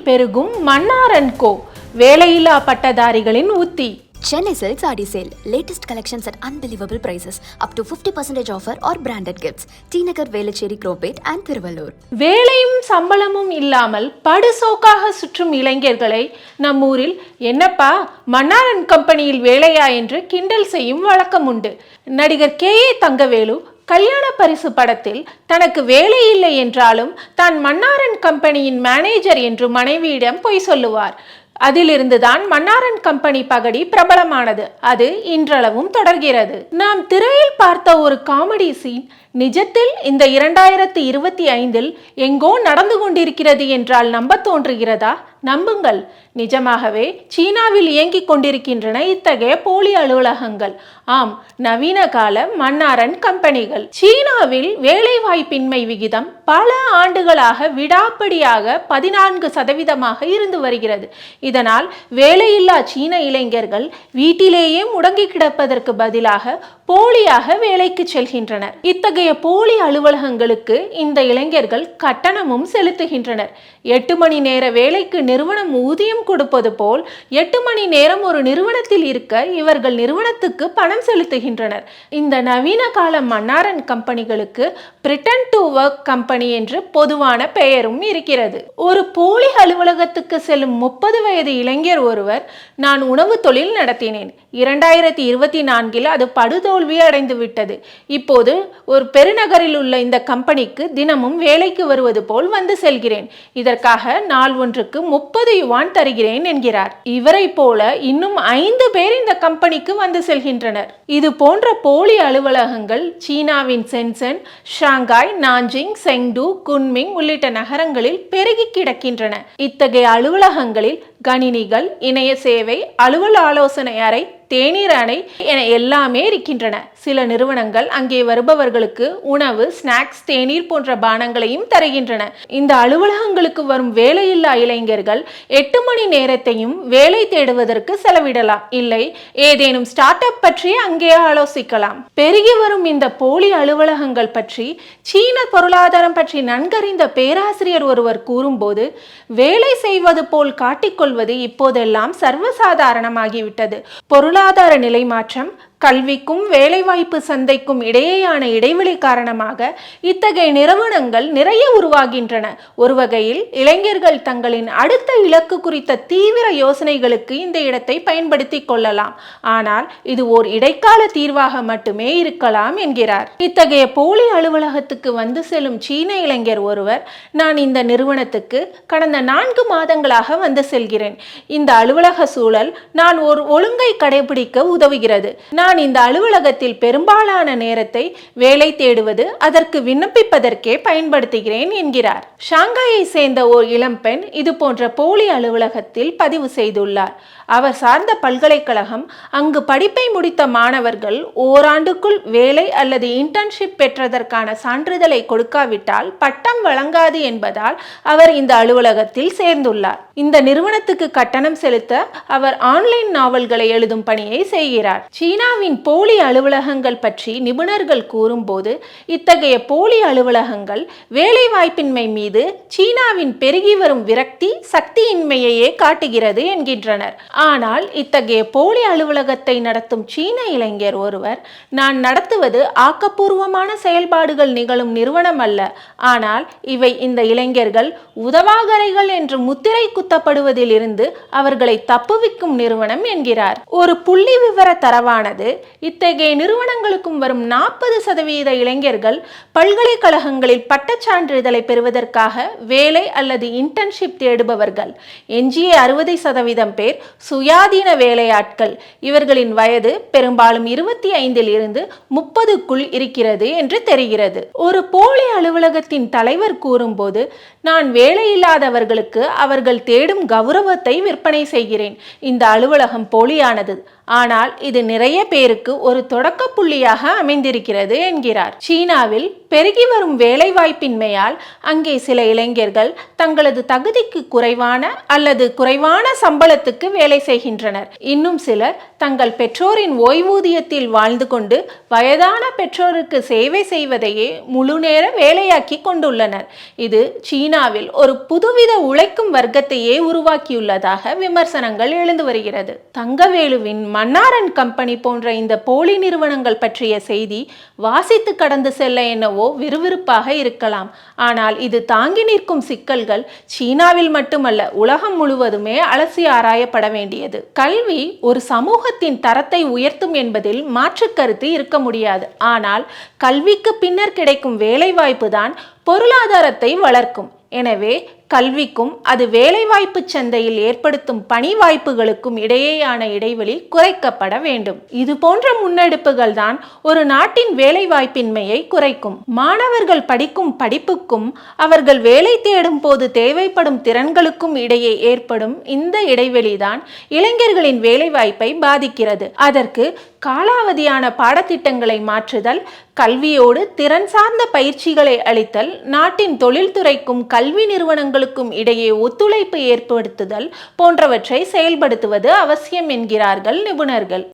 பெருகும் மன்னார் & கோ வேலையில்லா பட்டதாரிகளின் உத்தி. Chennai Silk Saree Sale. Latest collections at unbelievable prices. Up to 50% offer or branded gifts. T Nagar, Velachery, Cropate and Thiruvallur. வேலையும் சம்பளமும் இல்லாமல் படுசோக்காக சுற்றும் இளைஞர்களை நம்மூரில் என்னப்பா மன்னார் & கம்பெனியில் வேலையா என்று கிண்டல் செய்யும் வழக்கம் உண்டு. நடிகர் KA தங்கவேலு கல்யாண பரிசு படத்தில் தனக்கு வேலை இல்லை என்றாலும் தான் மன்னார் & கம்பெனியின் மேனேஜர் என்று மனைவியிடம் பொய் சொல்லுவார். அதிலிருந்துதான் மன்னார் & கம்பெனி பகடி பிரபலமானது. அது இன்றளவும் தொடர்கிறது. நாம் திரையில் பார்த்த ஒரு காமெடி சீன் நிஜத்தில் இந்த 2025 எங்கோ நடந்து கொண்டிருக்கிறது என்றால் நம்ப தோன்றுகிறதா? நம்புங்கள், நிஜமாகவே சீனாவில் இயங்கிக் கொண்டிருக்கின்றன இத்தகைய போலி அலுவலகங்கள். ஆம், நவீன கால மன்னார் & கம்பெனிகள். சீனாவில் வேலைவாய்ப்பின்மை விகிதம் பல ஆண்டுகளாக விடாப்பிடியாக 14% இருந்து வருகிறது. இதனால் வேலையில்லா சீன இளைஞர்கள் வீட்டிலேயே முடங்கி கிடப்பதற்கு பதிலாக போலியாக வேலைக்கு செல்கின்றனர். இத்தகைய போலி அலுவலகங்களுக்கு இந்த இளைஞர்கள் கட்டணமும் செலுத்துகின்றனர். 8 மணி நேர வேலைக்கு நிறுவனம் ஊதியம் கொடுப்பது போல் 8 மணி நேரம் ஒரு நிறுவனத்தில் இருக்க இவர்கள் நிறுவனத்துக்கு பணம் செலுத்துகின்றனர். இந்த நவீன கால மன்னார் & கம்பெனிகளுக்கு பிரிட்டன் டு ஒர்க் கம்பெனி என்று பொதுவான பெயரும் இருக்கிறது. ஒரு போலி அலுவலகத்துக்கு செல்லும் 30 வயது இளைஞர் ஒருவர், நான் உணவு தொழில் நடத்தினேன். 2024 அது படுதோல்வி அடைந்து விட்டது. இப்போது ஒரு பெருநகரில் உள்ள இந்த கம்பெனிக்கு தினமும் வேலைக்கு வருவது போல் வந்து செல்கிறேன். இதற்காக நாள் ஒன்றுக்கு 30 யுவான் தருகிறேன் என்கிறார். இவரை போல இன்னும் 5 பேர் இந்த கம்பெனிக்கு வந்து செல்கின்றனர். இது போன்ற போலி அலுவலகங்கள் சீனாவின் sanction, Shanghai, Nanjing, Chengdu, Kunming உள்ளிட்ட நகரங்களில் பெருகி கிடக்கின்றன. இத்தகைய அலுவலகங்களில் கணினிகள், இணைய சேவை, அலுவல் ஆலோசனை அறை, தேநீர் அணை என எல்லாமே இருக்கின்றன. சில நிறுவனங்கள் அங்கே வருபவர்களுக்கு உணவு, ஸ்நாக்ஸ், தேநீர் போன்ற பானங்களையும் தருகின்றன. இந்த அலுவலகங்களுக்கு வரும் வேலையில்லா இளைஞர்கள் 8 மணி நேரத்தையும் வேலை தேடுவதற்கு செலவிடலாம். இல்லை, ஏதேனும் ஸ்டார்ட் அப் பற்றி அங்கே ஆலோசிக்கலாம். பெருகி வரும் இந்த போலி அலுவலகங்கள் பற்றி சீன பொருளாதாரம் பற்றி நன்கறிந்த பேராசிரியர் ஒருவர் கூறும்போது, வேலை செய்வது போல் காட்டிக்கொள்வது இப்போதெல்லாம் சர்வசாதாரணமாகிவிட்டது. பொருளாதார நிலை மாற்றம், கல்விக்கும் வேலைவாய்ப்பு சந்தைக்கும் இடையேயான இடைவெளி காரணமாக இத்தகைய நிறுவனங்கள் நிறைய உருவாகின்றன. ஒரு வகையில் இளைஞர்கள் தங்களின் அடுத்த இலக்கு குறித்த தீவிர யோசனைகளுக்கு இந்த இடத்தை பயன்படுத்தி கொள்ளலாம். ஆனால் இது ஓர் இடைக்கால தீர்வாக மட்டுமே இருக்கலாம் என்கிறார். இத்தகைய போலி அலுவலகத்துக்கு வந்து செல்லும் சீன இளைஞர் ஒருவர், நான் இந்த நிறுவனத்துக்கு கடந்த 4 மாதங்களாக வந்து செல்கிறேன். இந்த அலுவலக சூழல் நான் ஒரு ஒழுங்கை கடைபிடிக்க உதவுகிறது. நான் இந்த அலுவலகத்தில் பெரும்பாலான நேரத்தை வேலை தேடுவது, அதற்கு விண்ணப்பிப்பதற்கே பயன்படுத்துகிறேன் என்கிறார். ஷாங்காயை சேர்ந்த ஓர் இளம்பெண் இது போன்ற போலி அலுவலகத்தில் பதிவு செய்துள்ளார். அவர் சார்ந்த பல்கலைக்கழகம் அங்கு படிப்பை முடித்த மாணவர்கள் ஓராண்டுக்குள் வேலை அல்லது இன்டர்ன்ஷிப் பெற்றதற்கான சான்றிதழை கொடுக்காவிட்டால் பட்டம் வழங்காது என்பதால் அவர் இந்த அலுவலகத்தில் சேர்ந்துள்ளார். இந்த நிறுவனத்துக்கு கட்டணம் செலுத்த அவர் ஆன்லைன் நாவல்களை எழுதும் பணியை செய்கிறார். சீனாவின் போலி அலுவலகங்கள் பற்றி நிபுணர்கள் கூறும்போது, இத்தகைய போலி அலுவலகங்கள் வேலைவாய்ப்பின்மை மீது சீனாவின் பெருகி வரும் விரக்தி, சக்தியின்மையையே காட்டுகிறது என்கின்றனர். ஆனால் இத்தகைய போலி அலுவலகத்தை நடத்தும் சீன இளைஞர் ஒருவர், நான் நடத்துவது ஆக்கப்பூர்வமான செயல்பாடுகள் நிகழும் நிறுவனம் அல்ல, ஆனால் இவை இந்த இளைஞர்கள் உதவாகரைகள் என்று முத்திரை குத்தப்படுவதில் இருந்து அவர்களை தப்புவிக்கும் நிறுவனம் என்கிறார். ஒரு புள்ளி விவர தரவானது, இத்தகைய நிறுவனங்களுக்கும் வரும் 40% இளைஞர்கள் பல்கலைக்கழகங்களில் பட்டச்சான்றிதழை பெறுவதற்காக வேலை அல்லது இன்டர்ன்ஷிப் தேடுபவர்கள். எஞ்சிய 60% பேர் சுயாதீன வேலையாட்கள். இவர்களின் வயது பெரும்பாலும் 25 இருந்து 30க்குள் இருக்கிறது என்று தெரிகிறது. ஒரு போலி அலுவலகத்தின் தலைவர் கூறும்போது, நான் வேலையில்லாதவர்களுக்கு அவர்கள் தேடும் கௌரவத்தை விற்பனை செய்கிறேன். இந்த அலுவலகம் போலியானது, ஆனால் இது நிறைய பேருக்கு ஒரு தொடக்க புள்ளியாக அமைந்திருக்கிறது என்கிறார். சீனாவில் பெருகி வரும் வேலைவாய்ப்பின்மையால் அங்கே சில இளைஞர்கள் தங்களது தகுதிக்கு குறைவான அல்லது குறைவான சம்பளத்துக்கு வேலை செய்கின்றனர். இன்னும் சிலர் தங்கள் பெற்றோரின் ஓய்வூதியத்தில் வாழ்ந்து கொண்டு வயதான பெற்றோருக்கு சேவை செய்வதையே முழு நேர வேலையாக்கி கொண்டுள்ளனர். இது சீனாவில் ஒரு புதுவித உழைக்கும் வர்க்கத்தையே உருவாக்கியுள்ளதாக விமர்சனங்கள் எழுந்து வருகிறது. தங்கவேலுவின் மன்னாரன் கம்பெனி போன்ற இந்த போலி நிறுவனங்கள் பற்றிய செய்தி வாசித்து கடந்து செல்ல என்னவோ விறுவிறுப்பாக இருக்கலாம். ஆனால் இது தாங்கி நிற்கும் சிக்கல்கள் சீனாவில் மட்டுமல்ல, உலகம் முழுவதுமே அலசி ஆராயப்பட வேண்டியது. கல்வி ஒரு சமூகத்தின் தரத்தை உயர்த்தும் என்பதில் மாற்று கருத்து இருக்க முடியாது. ஆனால் கல்விக்கு பின்னர் கிடைக்கும் வேலைவாய்ப்பு தான் பொருளாதாரத்தை வளர்க்கும். எனவே கல்விக்கும் அது வேலைவாய்ப்பு சந்தையில் ஏற்படுத்தும் பணி வாய்ப்புகளுக்கும் இடையேயான இடைவெளி குறைக்கப்பட வேண்டும். இது போன்ற முன்னெடுப்புகள் தான் ஒரு நாட்டின் வேலைவாய்ப்பின்மையை குறைக்கும். மாணவர்கள் படிக்கும் படிப்புக்கும் அவர்கள் வேலை தேடும் போது தேவைப்படும் திறன்களுக்கும் இடையே ஏற்படும் இந்த இடைவெளிதான் இளைஞர்களின் வேலைவாய்ப்பை பாதிக்கிறது. அதற்கு காலாவதியான பாடத்திட்டங்களை மாற்றுதல், கல்வியோடு திறன் சார்ந்த பயிற்சிகளை அளித்தல், நாட்டின் தொழில்துறைக்கும் கல்வி நிறுவனங்களுக்கும் இடையே ஒத்துழைப்பு ஏற்படுத்துதல் போன்றவற்றை செயல்படுத்துவது அவசியம் என்கிறார்கள் நிபுணர்கள்.